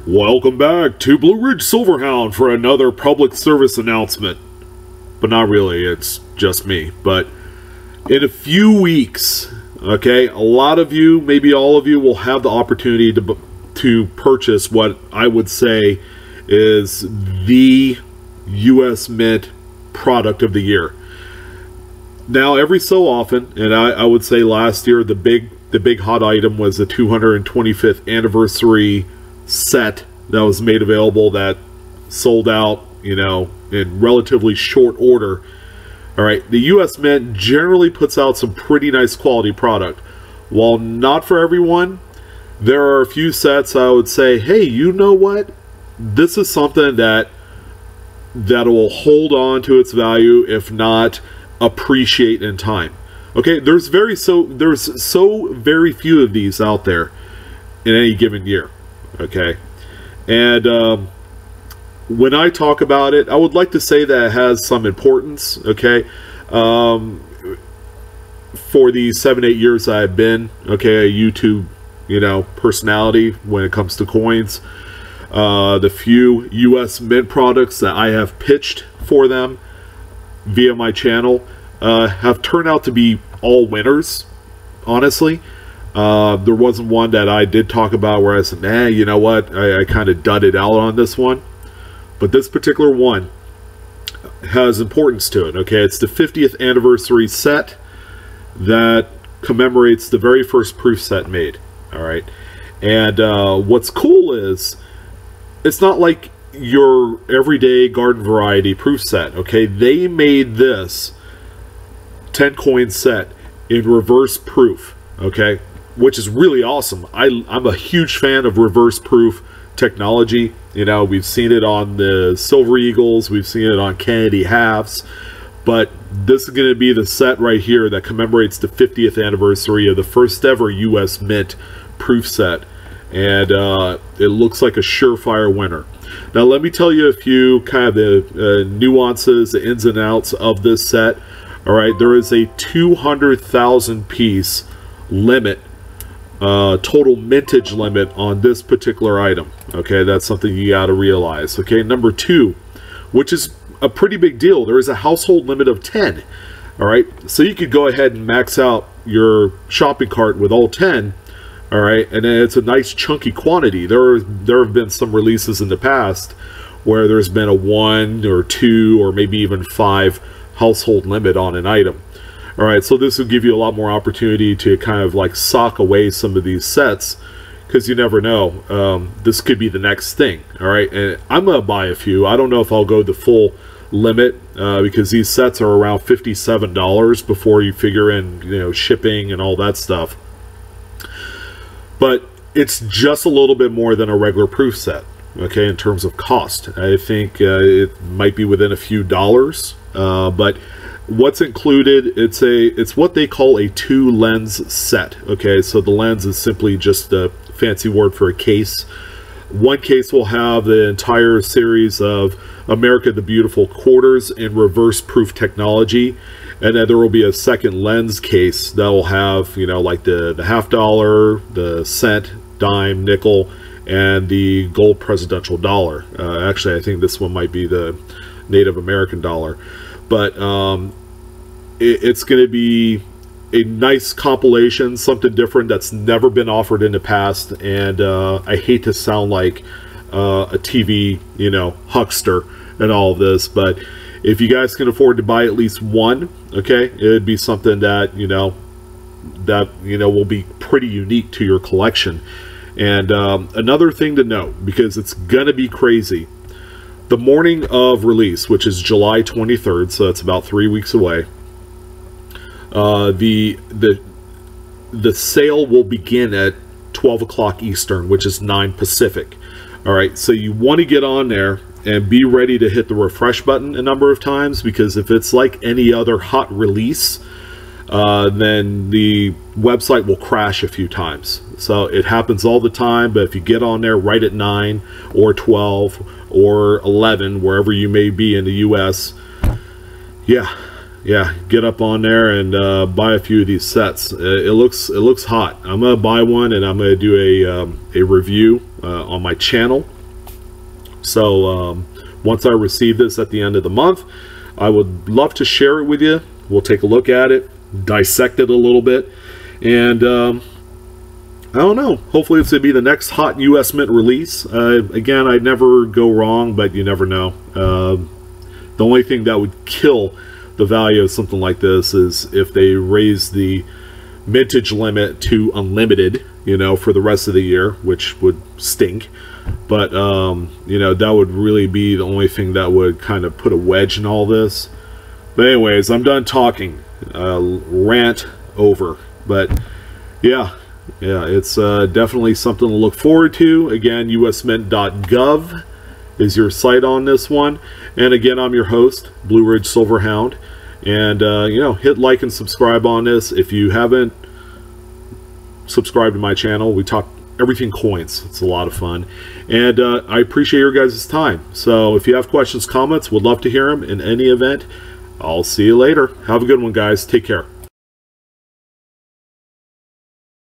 Welcome back to Blue Ridge Silverhound for another public service announcement. But not really, it's just me. But in a few weeks, okay, a lot of you, maybe all of you, will have the opportunity to purchase what I would say is the U.S. Mint product of the year. Now, every so often, and I would say last year, the big hot item was the 225th anniversary set that was made available that sold out, you know, in relatively short order. All right, the U.S. Mint generally puts out some pretty nice quality product. While not for everyone, there are a few sets I would say, hey, you know what? This is something that will hold on to its value, if not appreciate in time. Okay, there's so very few of these out there in any given year. Okay, and when I talk about it, I would like to say that it has some importance. Okay, for the 7-8 years I've been a YouTube, you know, personality when it comes to coins, the few U.S. Mint products that I have pitched for them via my channel have turned out to be all winners, honestly. There wasn't one that I did talk about where I said, nah, you know what, I kind of dudded out on this one. But this particular one has importance to it, okay? It's the 50th anniversary set that commemorates the very first proof set made, all right? And what's cool is, it's not like your everyday garden variety proof set, okay? They made this 10 coin set in reverse proof, okay? Which is really awesome. I'm a huge fan of reverse proof technology. You know, we've seen it on the Silver Eagles, we've seen it on Kennedy halves, but this is going to be the set right here that commemorates the 50th anniversary of the first ever U.S. Mint proof set, and it looks like a surefire winner. Now, let me tell you a few kind of the nuances, the ins and outs of this set. All right, there is a 200,000 piece limit, total mintage limit on this particular item. Okay, that's something you got to realize. Okay, number two, which is a pretty big deal, there is a household limit of 10. All right, so you could go ahead and max out your shopping cart with all 10. All right, and then it's a nice chunky quantity. There have been some releases in the past where there's been a 1 or 2 or maybe even 5 household limit on an item. All right, so this will give you a lot more opportunity to kind of like sock away some of these sets, because you never know, this could be the next thing. All right, and I'm gonna buy a few. I don't know if I'll go the full limit, because these sets are around $57 before you figure in, you know, shipping and all that stuff. But it's just a little bit more than a regular proof set, okay, in terms of cost. I think it might be within a few dollars, but what's included, it's what they call a 2-lens set. Okay, so the lens is simply just a fancy word for a case. One case will have the entire series of America the Beautiful quarters in reverse proof technology, and then there will be a second lens case that will have, you know, like the half dollar, the cent, dime, nickel, and the gold presidential dollar. Actually, I think this one might be the Native American dollar. But it's going to be a nice compilation, something different that's never been offered in the past. And I hate to sound like a TV, you know, huckster and all of this, but if you guys can afford to buy at least one, okay, it'd be something that, you know, will be pretty unique to your collection. And another thing to note, because it's gonna be crazy, the morning of release, which is July 23rd, so that's about 3 weeks away, the sale will begin at 12 o'clock Eastern, which is 9 Pacific. All right, so you want to get on there and be ready to hit the refresh button a number of times, because if it's like any other hot release, then the website will crash a few times. So it happens all the time, but if you get on there right at 9 or 12 or 11, wherever you may be in the US, yeah, get up on there and buy a few of these sets. It looks hot. I'm gonna buy one, and I'm gonna do a review on my channel. So once I receive this at the end of the month, I would love to share it with you. We'll take a look at it, dissect it a little bit, and I don't know. Hopefully it's going to be the next hot US Mint release. Again, I'd never go wrong, but you never know. The only thing that would kill the value of something like this is if they raise the mintage limit to unlimited, you know, for the rest of the year, which would stink. But, you know, that would really be the only thing that would kind of put a wedge in all this. But anyways, I'm done talking. Rant over. But, yeah, it's definitely something to look forward to. Again, usmint.gov is your site on this one. And again, I'm your host, Blue Ridge Silverhound. And, you know, hit like and subscribe on this. If you haven't subscribed to my channel, we talk everything coins. It's a lot of fun. And I appreciate your guys' time. So if you have questions, comments, would love to hear them. In any event, I'll see you later. Have a good one, guys. Take care.